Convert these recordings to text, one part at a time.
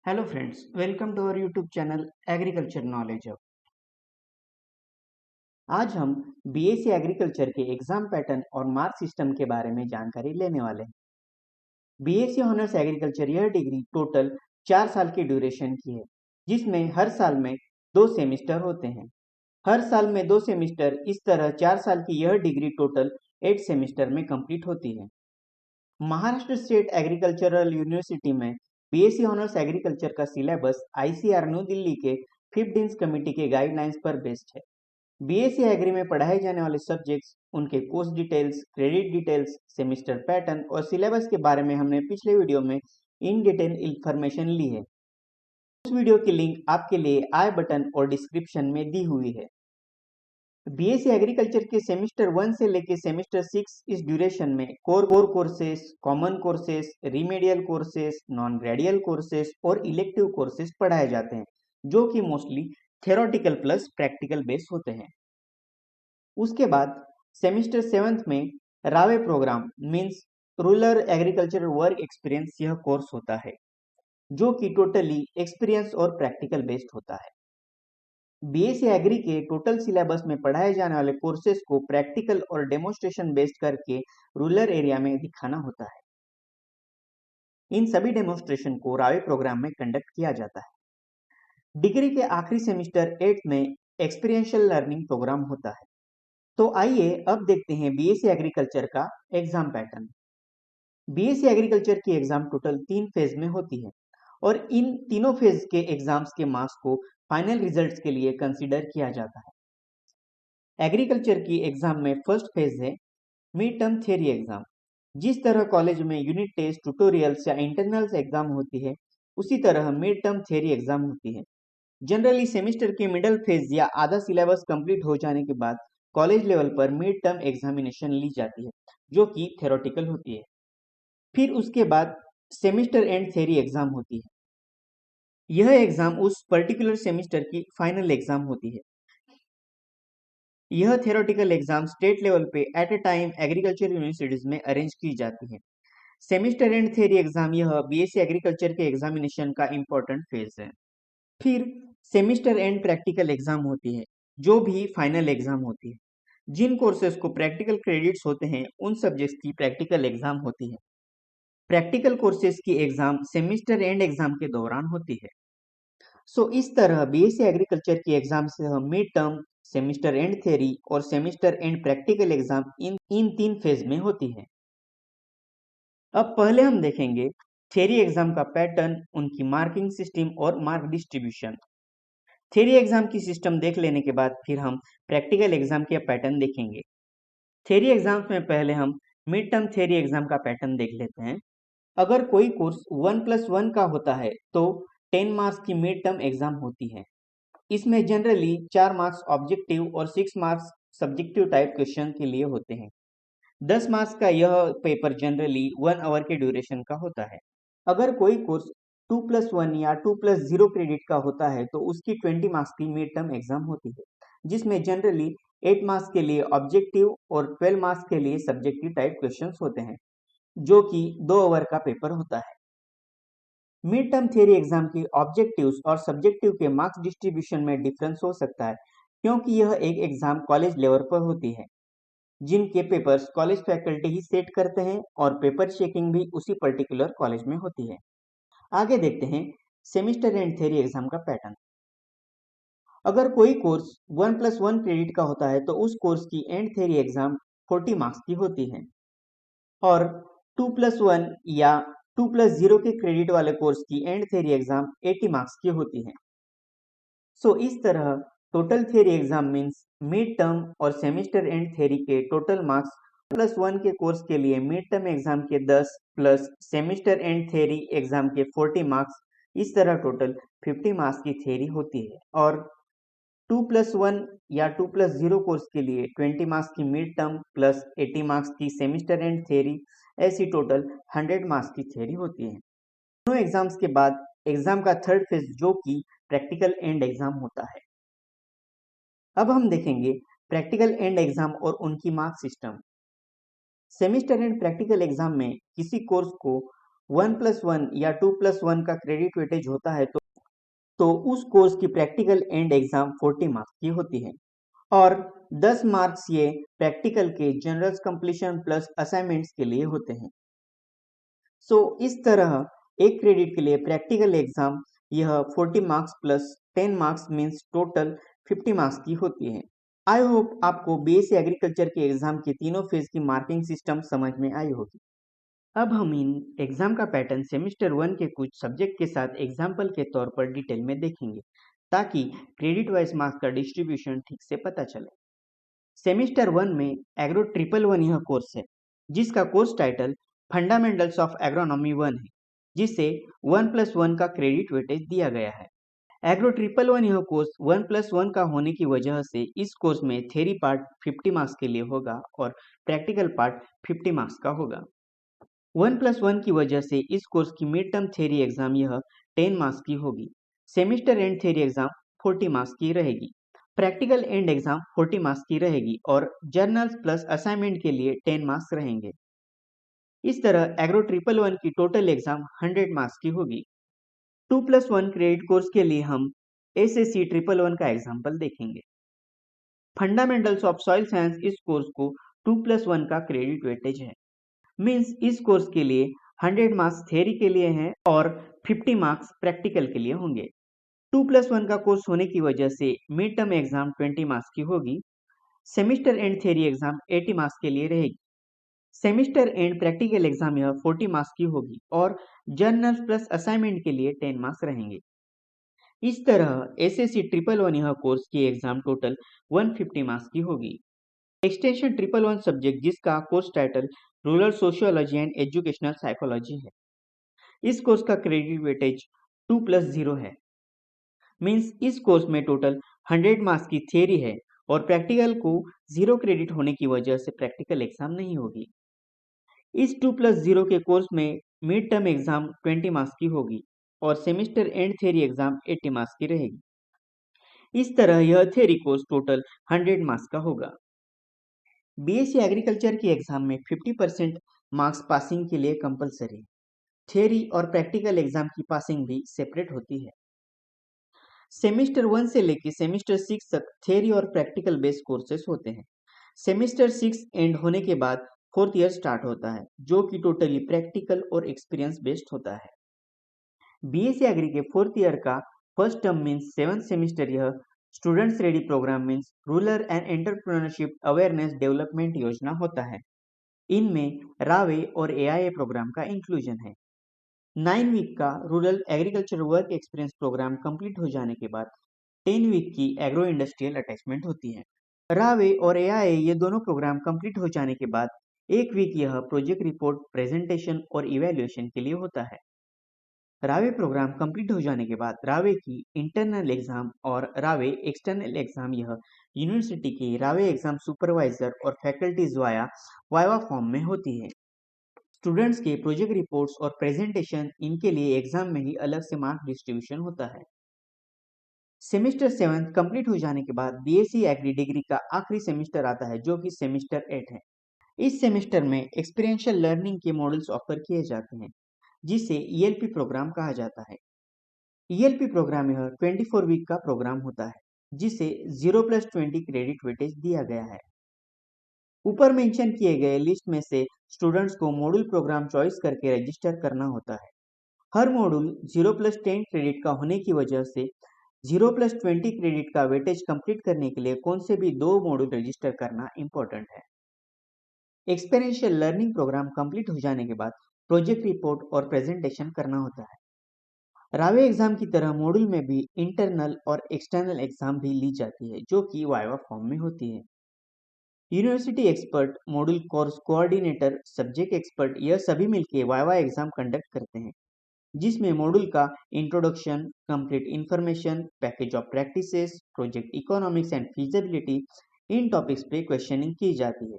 Hello friends, welcome to our YouTube channel agriculture knowledge hub. आज हम BSc agriculture के exam pattern और mark system के बारे में जानकारी लेने वाले हैं। बीएससी ऑनर्स एग्रीकल्चर यह डिग्री टोटल 4 साल की ड्यूरेशन की है, जिसमें हर साल में 2 सेमेस्टर होते हैं। हर साल में 2 सेमेस्टर, इस तरह 4 साल की यह डिग्री टोटल 8 सेमेस्टर में कंप्लीट होती है। महाराष्ट्र स्टेट एग्रीकल्चरल यूनिवर्सिटी में बीएससी ऑनर्स एग्रीकल्चर का सिलेबस आईसीआर न्यू दिल्ली के फिफ्थ डिंस कमेटी के गाइडलाइंस पर बेस्ड है। बीएससी एग्री में पढ़ाए जाने वाले सब्जेक्ट्स, उनके course details, credit details, semester pattern और सिलेबस के बारे में हमने पिछले वीडियो में इन डिटेल इंफॉर्मेशन ली है। उस वीडियो की लिंक आपके लिए आई बटन और डिस्क्रिप्शन में दी हुई है। बीएससी एग्रीकल्चर के सेमेस्टर 1 से लेकर सेमेस्टर 6 इस ड्यूरेशन में core courses, common courses, remedial courses, non gradial courses और इलेक्टिव कोर्सेस पढ़ाए जाते हैं, जो कि mostly theoretical plus practical base होते हैं। उसके बाद सेमेस्टर 7 में रावे program means rural agriculture work experience यह कोर्स होता है, जो कि टोटली एक्सपीरियंस और प्रैक्टिकल बेस्ड होता है। बीएससी एग्री के टोटल सिलेबस में पढ़ाए जाने वाले कोर्सेज को प्रैक्टिकल और डेमोन्स्ट्रेशन बेस्ड करके रूरल एरिया में दिखाना होता है। इन सभी डेमोन्स्ट्रेशन को रावे प्रोग्राम में कंडक्ट किया जाता है। डिग्री के आखिरी सेमेस्टर 8 में एक्सपीरियंशियल लर्निंग प्रोग्राम होता है। तो आइए अब देखते हैं बीएससी एग्रीकल्चर का एग्जाम पैटर्न। बीएससी एग्रीकल्चर की एग्जाम टोटल 3 फेज में होती है और इन तीनों फेज के एग्जाम्स के मार्क्स को फाइनल रिजल्ट्स के लिए कंसीडर किया जाता है। एग्रीकल्चर की एग्जाम में फर्स्ट फेज है मिड टर्म थियरी एग्जाम। जिस तरह कॉलेज में यूनिट टेस्ट, ट्यूटोरियल्स या इंटरनल्स एग्जाम होती है, उसी तरह मिड टर्म थियरी एग्जाम होती है। जनरली सेमेस्टर के मिडल फेज या आधा सिलेबस कंप्लीट हो जाने के बाद कॉलेज लेवल पर मिड टर्म एग्जामिनेशन ली जाती है, जो कि थ्योरेटिकल होती है। फिर उसके बाद सेमेस्टर एंड थियरी एग्जाम होती है। यह एग्जाम उस पर्टिकुलर सेमेस्टर की फाइनल एग्जाम होती है। यह थ्योरेटिकल एग्जाम स्टेट लेवल पे at a time agriculture universities में अरेंज की जाती है। सेमेस्टर एंड थियरी एग्जाम यह बीएससी एग्रीकल्चर के एग्जामिनेशन का इंपॉर्टेंट फेज है। फिर सेमेस्टर एंड प्रैक्टिकल एग्जाम होती है, जो भी फाइनल एग्जाम होती है। जिन कोर्सेज को प्रैक्टिकल क्रेडिट्स होते हैं, उन सब्जेक्ट्स की प्रैक्टिकल एग्जाम होती है। प्रैक्टिकल कोर्सेज की एग्जाम सेमेस्टर एंड एग्जाम के दौरान होती है। इस तरह बीएससी एग्रीकल्चर की एग्जाम से हम mid term, semester end theory और semester end practical exam in 3 phase में होती है। अब पहले हम देखेंगे थ्योरी एग्जाम का पैटर्न, उनकी मार्किंग सिस्टम और मार्क डिस्ट्रीब्यूशन। थ्योरी एग्जाम की सिस्टम देख लेने के बाद फिर हम प्रैक्टिकल एग्जाम के पैटर्न देखेंगे। थ्योरी एग्जाम्स में पहले हम मिड टर्म थ्योरी एग्जाम का पैटर्न देख लेते हैं। अगर कोई कोर्स 1+1 का होता है तो 10 मार्क्स की मिड टर्म एग्जाम होती है। इसमें जनरली 4 मार्क्स ऑब्जेक्टिव और 6 मार्क्स सब्जेक्टिव टाइप क्वेश्चन के लिए होते हैं। 10 मार्क्स का यह पेपर जनरली 1 आवर के ड्यूरेशन का होता है। अगर कोई कोर्स 2+1 या 2+0 क्रेडिट का होता है तो उसकी 20 मार्क्स की मिड टर्म एग्जाम होती है, जिसमें जनरली 8 मार्क्स के लिए ऑब्जेक्टिव और 12 मार्क्स के लिए सब्जेक्टिव टाइप क्वेश्चंस होते हैं, जो कि 2 आवर का पेपर होता है। मिड टर्म थियरी एग्जाम की ऑब्जेक्टिव्स और सब्जेक्टिव के मार्क्स डिस्ट्रीब्यूशन में डिफरेंस हो सकता है, क्योंकि यह एक एग्जाम कॉलेज लेवल पर होती है, जिनके पेपर्स कॉलेज फैकल्टी ही सेट करते हैं और पेपर चेकिंग भी उसी पर्टिकुलर कॉलेज में होती है। आगे देखते हैं सेमेस्टर एंड थियरी एग्जाम का पैटर्न। अगर कोई कोर्स 1+1 क्रेडिट का होता है तो उस कोर्स की एंड थियरी एग्जाम 40 मार्क्स की होती है और 2+1 या 2+0 के क्रेडिट वाले कोर्स की एंड थियरी एग्जाम 80 मार्क्स की होती है। इस तरह total theory exam means mid term और सेमेस्टर एंड थियरी के टोटल मार्क्स 1+1 के कोर्स के लिए मिड टर्म एग्जाम के 10 plus semester end theory exam के 40 मार्क्स, इस तरह टोटल 50 मार्क्स की थियरी होती है और 2+1 या 2+0 कोर्स के लिए 20 मार्क्स की मिड टर्म प्लस 80 मार्क्स की सेमेस्टर एंड थियरी, ऐसी टोटल 100 मार्क्स की थियरी होती है। दोनों एग्जाम्स के बाद एग्जाम का थर्ड फेज, जो कि प्रैक्टिकल एंड एग्जाम होता है। अब हम देखेंगे प्रैक्टिकल एंड एग्जाम और उनकी mark system. Semester end practical exam में किसी कोर्स को 1+1 या 2+1 का क्रेडिट वेटेज होता है तो उस कोर्स की प्रैक्टिकल एंड एग्जाम 40 मार्क्स की होती है और 10 मार्क्स ये प्रैक्टिकल के जनरल कंप्लीशन प्लस असाइनमेंट्स के लिए होते हैं। सो इस तरह एक क्रेडिट के लिए प्रैक्टिकल एग्जाम यह 40 marks plus 10 marks means total 50 marks की होती है। आई होप आपको बीएससी एग्रीकल्चर के एग्जाम के तीनों फेज की मार्किंग सिस्टम समझ में आई होगी। अब हम इन एग्जाम का पैटर्न सेमेस्टर 1 के कुछ सब्जेक्ट के साथ एग्जाम्पल के तौर पर डिटेल में देखेंगे ताकि क्रेडिट वाइज मार्क्स का डिस्ट्रीब्यूशन ठीक से पता चले। सेमेस्टर 1 में एग्रो 111 यह कोर्स है जिसका course title fundamentals of agronomy 1 है जिसे 1+1 का क्रेडिट वेटेज दिया गया है। एग्रो 111 यह कोर्स 1+1 का होने की वजह से इस कोर्स में थ्योरी पार्ट 50 मार्क्स के लिए होगा और प्रैक्टिकल पार्ट 50 मार्क्स का होगा। 1+1 की वजह से इस कोर्स की मिड टर्म थ्योरी एग्जाम यह 10 मार्क्स की होगी। Semester end theory exam 40 marks की रहेगी। प्रैक्टिकल एंड एग्जाम 40 मार्क्स की रहेगी और जर्नल्स प्लस असाइनमेंट के लिए 10 मार्क्स रहेंगे। इस तरह एग्रो 111 की टोटल एग्जाम 100 मार्क्स की होगी। 2+1 क्रेडिट कोर्स के लिए हम एसएससी 111 का एग्जाम्पल देखेंगे। फंडामेंटल्स ऑफ सॉइल साइंस इस कोर्स को 2+1 का क्रेडिट वेटेज है। मीन्स इस कोर्स के लिए 100 मार्क्स थ्योरी के लिए हैं और 50 मार्क्स प्रैक्टिकल के लिए होंगे। 2+1 का कोर्स होने की वजह से मिड टर्म एग्जाम 20 मार्क्स की होगी। Semester end theory exam 80 marks के लिए रहेगी। सेमेस्टर एंड प्रैक्टिकल एग्जाम यह 40 मार्क्स की होगी और जर्नल प्लस असाइनमेंट के लिए 10 मार्क्स रहेंगे। इस तरह एसएससी 111 यह कोर्स की एग्जाम टोटल 150 मार्क्स की होगी। एक्सटेंशन 111 सब्जेक्ट जिसका course title rural sociology and educational psychology है। इस कोर्स का क्रेडिट वेटेज 2+0 है। मीन्स इस कोर्स में टोटल 100 मार्क्स की थियरी है और प्रैक्टिकल को 0 क्रेडिट होने की वजह से प्रैक्टिकल एग्जाम नहीं होगी। इस 2+0 के कोर्स में मिड टर्म एग्जाम 20 मार्क्स की होगी और semester end theory exam 80 marks की रहेगी। इस तरह यह थियरी कोर्स टोटल 100 मार्क्स का होगा। बीएससी एग्रीकल्चर की एग्जाम में 50% मार्क्स पासिंग के लिए कंपलसरी है। थियरी और प्रैक्टिकल एग्जाम की पासिंग भी सेपरेट होती है। सेमेस्टर 1 से लेकर सेमेस्टर 6 तक थियरी और प्रैक्टिकल बेस्ड कोर्सेज होते हैं। सेमेस्टर 6 एंड होने के बाद 4th ईयर स्टार्ट होता है जो कि टोटली प्रैक्टिकल और एक्सपीरियंस बेस्ड होता है। बीएससी एग्री के 4th ईयर का first term means 7th semester यह students READY program means rural and entrepreneurship awareness development योजना होता है। इनमें रावे और एआईए प्रोग्राम का इंक्लूजन है। 9 वीक का rural agriculture work experience programme complete हो जाने के बाद 10 वीक की एग्रो इंडस्ट्रियल अटैचमेंट होती है। रावे और एआईए ये दोनों प्रोग्राम कंप्लीट हो जाने के बाद 1 वीक यह प्रोजेक्ट रिपोर्ट प्रेजेंटेशन और इवैल्यूएशन के लिए होता है। रावे प्रोग्राम कंप्लीट हो जाने के बाद रावे की इंटरनल एग्जाम और रावे एक्सटर्नल एग्जाम यह यूनिवर्सिटी के रावे एग्जाम सुपरवाइजर और फैकल्टीज वाइवा फॉर्म में होती है। स्टूडेंट्स के प्रोजेक्ट रिपोर्ट्स और प्रेजेंटेशन इनके लिए एग्जाम में ही अलग से मार्क डिस्ट्रीब्यूशन होता है। सेमेस्टर 7 कंप्लीट हो जाने के बाद बीएससी एग्री डिग्री का आखिरी सेमेस्टर आता है जो कि सेमेस्टर 8 है। इस सेमेस्टर में एक्सपीरियंशियल लर्निंग के मॉडल्स ऑफर किए जाते हैं जिसे ईएलपी प्रोग्राम कहा जाता है। ईएलपी प्रोग्राम यह 24 वीक का प्रोग्राम होता है जिसे 0+20 क्रेडिट वेटेज दिया गया है। ऊपर मेंशन किए गए लिस्ट में से स्टूडेंट्स को मॉड्यूल प्रोग्राम चॉइस करके रजिस्टर करना होता है। हर मॉड्यूल 0+10 क्रेडिट का होने की वजह से 0+20 क्रेडिट का वेटेज कंप्लीट करने के लिए कौन से भी 2 मॉड्यूल रजिस्टर करना इंपॉर्टेंट है। एक्सपीरियंशियल लर्निंग प्रोग्राम कंप्लीट हो जाने के बाद प्रोजेक्ट रिपोर्ट और प्रेजेंटेशन करना होता है। रावे एग्जाम की तरह मॉड्यूल में भी इंटरनल और एक्सटर्नल एग्जाम भी ली जाती है जो कि वाइवा फॉर्म में होती है। University expert, module course coordinator, subject expert यह सभी मिलकर वाइवा एग्जाम कंडक्ट करते हैं जिसमें मॉड्यूल का introduction, complete information, package of practices, project economics and feasibility in topics पे क्वेश्चनिंग की जाती है।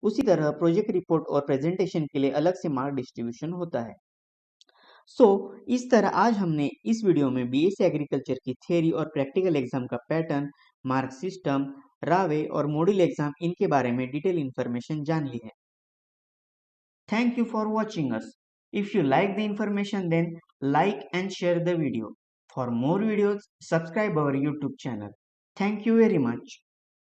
उसी तरह प्रोजेक्ट रिपोर्ट और प्रेजेंटेशन के लिए अलग से मार्क डिस्ट्रीब्यूशन होता है। इस तरह आज हमने इस वीडियो में बीएससी एग्रीकल्चर की थियरी और प्रैक्टिकल एग्जाम का पैटर्न, मार्क सिस्टम, रावे और मॉड्यूल एग्जाम इनके बारे में डिटेल इंफॉर्मेशन जान ली है। Thank you for watching us. If you like the information, then like and share the video. For more videos, subscribe our YouTube channel. Thank you very much.